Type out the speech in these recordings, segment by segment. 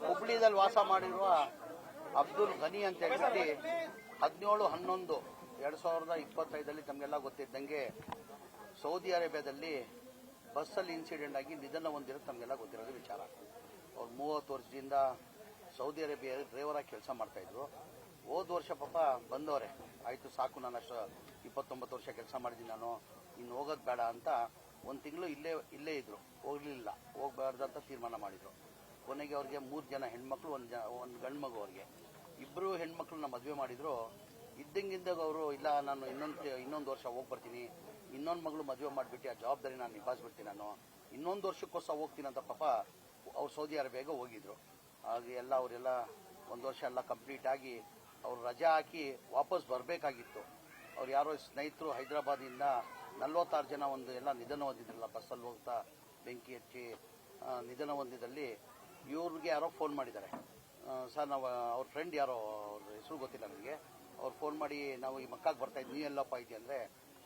ಹುಬ್ಳಿದಲ್ಲಿ ವಾಸ ಮಾಡಿರುವ ಅಬ್ದುಲ್ ಗನಿ ಅಂತ ಹೇಳ್ಬಿಟ್ಟು 17/11/2025 ತಮಗೆಲ್ಲ ಗೊತ್ತಿದ್ದಂಗೆ ಸೌದಿ ಅರೇಬಿಯಾದಲ್ಲಿ ಬಸ್ಸಲ್ಲಿ ಇನ್ಸಿಡೆಂಟ್ ಆಗಿ ನಿಧನ ಹೊಂದಿರೋದು ತಮಗೆಲ್ಲ ಗೊತ್ತಿರೋದು ವಿಚಾರ. ಅವ್ರು 30 ವರ್ಷದಿಂದ ಸೌದಿ ಅರೇಬಿಯಾ ಡ್ರೈವರ್ ಆಗಿ ಕೆಲಸ ಮಾಡ್ತಾ ಇದ್ರು. ಹೋದ ವರ್ಷ ಪಾಪ ಬಂದವರೆ, ಆಯ್ತು ಸಾಕು, ನಾನು ಅಷ್ಟು 29 ವರ್ಷ ಕೆಲಸ ಮಾಡಿದ್ದೀನಿ, ನಾನು ಇನ್ನು ಹೋಗೋದು ಬೇಡ ಅಂತ 1 ತಿಂಗಳು ಇಲ್ಲೇ ಇದ್ರು, ಹೋಗ್ಲಿಲ್ಲ, ಹೋಗ್ಬಾರ್ದಂತ ತೀರ್ಮಾನ ಮಾಡಿದ್ರು. ಕೊನೆಗೆ ಅವ್ರಿಗೆ 3 ಜನ ಹೆಣ್ಮಕ್ಳು, ಒಂದು ಗಂಡು ಮಗು. ಅವ್ರಿಗೆ 2 ಹೆಣ್ಮಕ್ಳನ್ನ ಮದುವೆ ಮಾಡಿದ್ರು. ಇದ್ದಂಗಿದ್ದಾಗ ಅವರು ಇಲ್ಲ, ನಾನು ಇನ್ನೊಂದು ವರ್ಷ ಹೋಗಿ ಬರ್ತೀನಿ, ಇನ್ನೊಂದು ಮಗಳು ಮದುವೆ ಮಾಡಿಬಿಟ್ಟು ಆ ಜವಾಬ್ದಾರಿ ನಾನು ನಿಭಾಯಿಸ್ಬಿಡ್ತೀನಿ, ನಾನು ಇನ್ನೊಂದು ವರ್ಷಕ್ಕೋಸ್ಕರ ಹೋಗ್ತೀನಿ ಅಂತ ಪಾಪ ಅವ್ರು ಸೌದಿ ಅರೇಬಿಯಾಗೆ ಹೋಗಿದ್ರು. ಹಾಗೆ ಅವರೆಲ್ಲ 1 ವರ್ಷ ಎಲ್ಲ ಕಂಪ್ಲೀಟ್ ಆಗಿ ಅವ್ರು ರಜಾ ಹಾಕಿ ವಾಪಸ್ ಬರಬೇಕಾಗಿತ್ತು. ಅವ್ರು ಯಾರೋ ಸ್ನೇಹಿತರು ಹೈದರಾಬಾದಿಂದ 46 ಜನ ಎಲ್ಲ ನಿಧನ ಹೊಂದಿದ್ರಲ್ಲ, ಬಸ್ಸಲ್ಲಿ ಹೋಗ್ತಾ ಬೆಂಕಿ ಹಚ್ಚಿ ನಿಧನ ಹೊಂದಿದಲ್ಲಿ ಇವ್ರಿಗೆ ಯಾರೋ ಫೋನ್ ಮಾಡಿದ್ದಾರೆ. ಸರ್, ನಾವು ಅವ್ರ ಫ್ರೆಂಡ್ ಯಾರೋ, ಅವ್ರ ಹೆಸರು ಗೊತ್ತಿಲ್ಲ ನನಗೆ, ಅವ್ರು ಫೋನ್ ಮಾಡಿ ನಾವು ಈ ಮಕ್ಕಾಗೆ ಬರ್ತಾ ಇದ್ದೀನಿ, ನೀ ಎಲ್ಲಪ್ಪ ಐತಿ ಅಂದರೆ,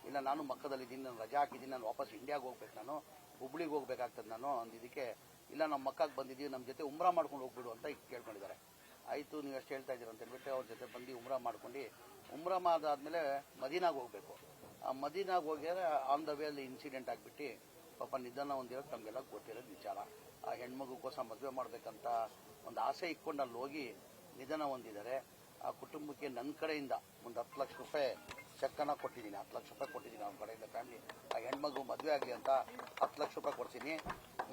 ಇಲ್ಲ ನಾನು ಮಕ್ಕದಲ್ಲಿದ್ದೀನಿ, ನಾನು ರಜಾ ಹಾಕಿದ್ದೀನಿ, ನಾನು ವಾಪಸ್ ಇಂಡಿಯಾಗೆ ಹೋಗ್ಬೇಕು, ನಾನು ಹುಬ್ಳಿಗೆ ಹೋಗ್ಬೇಕಾಗ್ತದೆ ನಾನು ಅಂದಿದ್ದಕ್ಕೆ, ಇಲ್ಲ ನಮ್ಮ ಮಕ್ಕಾಗೆ ಬಂದಿದ್ದೀವಿ, ನಮ್ಮ ಜೊತೆ ಉಮ್ರಾ ಮಾಡ್ಕೊಂಡು ಹೋಗ್ಬಿಡು ಅಂತ ಕೇಳ್ಕೊಂಡಿದ್ದಾರೆ. ಆಯಿತು, ನೀವು ಎಷ್ಟು ಹೇಳ್ತಾ ಇದ್ದೀರ ಅಂತ ಹೇಳ್ಬಿಟ್ಟು ಅವ್ರ ಜೊತೆ ಬಂದು ಉಮ್ರಾ ಮಾಡ್ಕೊಂಡು, ಉಮ್ರಾ ಆದಾದ್ಮೇಲೆ ಮದೀನಾಗೆ ಹೋಗಬೇಕು. ಆ ಮದೀನಾಗೆ ಹೋಗಿದ್ರೆ ಆನ್ ದ ವೇ ಅಲ್ಲಿ ಇನ್ಸಿಡೆಂಟ್ ಆಗಿಬಿಟ್ಟು ಪಾಪ ನಿಧನ ಹೊಂದಿರೋದು ತಮಗೆಲ್ಲ ಗೊತ್ತಿರೋದು ವಿಚಾರ. ಆ ಹೆಣ್ಮಗುಗೋಸ್ಕರ ಮದುವೆ ಮಾಡಬೇಕಂತ ಒಂದು ಆಸೆ ಇಟ್ಕೊಂಡು ಅಲ್ಲಿ ಹೋಗಿ ನಿಧನ ಹೊಂದಿದ್ದಾರೆ. ಆ ಕುಟುಂಬಕ್ಕೆ ನನ್ನ ಕಡೆಯಿಂದ ಒಂದು 10 ಲಕ್ಷ ರೂಪಾಯಿ ಚೆಕ್ಕನ್ನು ಕೊಟ್ಟಿದ್ದೀನಿ, 10 ಲಕ್ಷ ರೂಪಾಯಿ ಕೊಟ್ಟಿದ್ದೀನಿ ಅವ್ನ ಕಡೆಯಿಂದ ಫ್ಯಾಮಿಲಿ. ಆ ಹೆಣ್ಮಗು ಮದುವೆ ಆಗಲಿ ಅಂತ 10 ಲಕ್ಷ ರೂಪಾಯಿ ಕೊಡ್ತೀನಿ.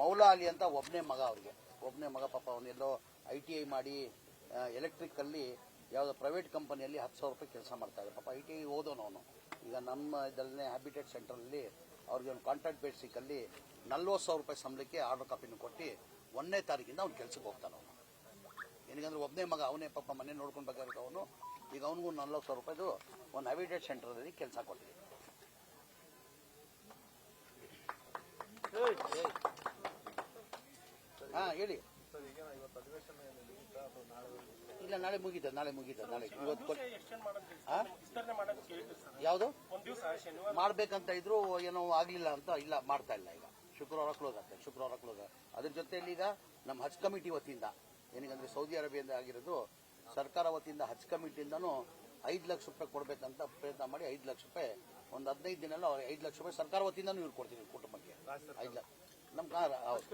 ಮೌಲಾ ಅಲಿ ಅಂತ ಒಬ್ಬನೇ ಮಗ, ಅವ್ರಿಗೆ ಒಬ್ಬನೇ ಮಗ, ಪಾಪ ಅವನೆಲ್ಲೋ ITI ಮಾಡಿ ಎಲೆಕ್ಟ್ರಿಕಲ್ಲಿ ಯಾವುದೋ ಪ್ರೈವೇಟ್ ಕಂಪನಿಯಲ್ಲಿ 10,000 ರೂಪಾಯಿ ಕೆಲಸ ಮಾಡ್ತಾ ಇದ್ದಾರೆ. ಪಾಪ ITI ಓದೋನು ಅವನು. ಈಗ ನಮ್ಮ ಇದಲ್ಲೇ ಹ್ಯಾಬಿಟೇಟ್ ಸೆಂಟ್ರಲ್ಲಿ ಅವ್ರಿಗೆ ಒಂದು ಕಾಂಟ್ರಾಕ್ಟ್ ಬೇಸಿಕಲ್ಲಿ 40,000 ರೂಪಾಯಿ ಸಂಬಳಕ್ಕೆ ಆರ್ಡರ್ ಕಾಪಿನೂ ಕೊಟ್ಟು 1ನೇ ತಾರೀಕಿಂದ ಅವ್ನು ಕೆಲಸಕ್ಕೆ ಹೋಗ್ತಾನೆ. ಅವನು ಏನಂದ್ರೆ ಒಬ್ಬನೇ ಮಗ, ಅವನೇ ಪಾಪ ಮನೆ ನೋಡ್ಕೊಂಡು ಬೇಕಾದ್ರೆ ಅವನು. ಈಗ ಅವನಿಗೂ 40,000 ರೂಪಾಯಿದು ಒಂದು ಹ್ಯಾಬಿಟೇಟ್ ಸೆಂಟರ್ನಲ್ಲಿ ಕೆಲಸ ಕೊಟ್ಟಿದೆ. ಹಾಂ ಹೇಳಿ. ಇಲ್ಲ, ನಾಳೆ ಮುಗೀತದೆ, ನಾಳೆ ಇವತ್ತು ಯಾವುದು ಮಾಡ್ಬೇಕಂತ ಇದ್ರು, ಏನೋ ಆಗ್ಲಿಲ್ಲ ಅಂತ ಇಲ್ಲ, ಮಾಡ್ತಾ ಇಲ್ಲ. ಈಗ ಶುಕ್ರವಾರ ಕ್ಲೋಸ್ ಆಗ್ತದೆ, ಅದ್ರ ಜೊತೆಯಲ್ಲಿ ಈಗ ನಮ್ಮ ಹಜ್ ಕಮಿಟಿ ವತಿಯಿಂದ ಏನಂದ್ರೆ ಸೌದಿ ಅರೇಬಿಯಾದಿಂದ ಆಗಿರೋದು, ಸರ್ಕಾರ ವತಿಯಿಂದ ಹಜ್ ಕಮಿಟಿಯಿಂದನೂ 5 ಲಕ್ಷ ರೂಪಾಯಿ ಕೊಡ್ಬೇಕಂತ ಪ್ರಯತ್ನ ಮಾಡಿ 5 ಲಕ್ಷ ರೂಪಾಯಿ ಒಂದು 15 ದಿನ 5 ಲಕ್ಷ ರೂಪಾಯಿ ಸರ್ಕಾರ ವತಿಯಿಂದನೂ ಇವ್ರು ಕೊಡ್ತೀನಿ ಕುಟುಂಬಕ್ಕೆ. 5 ಲಕ್ಷ ನಮ್ಮ ಹಜ್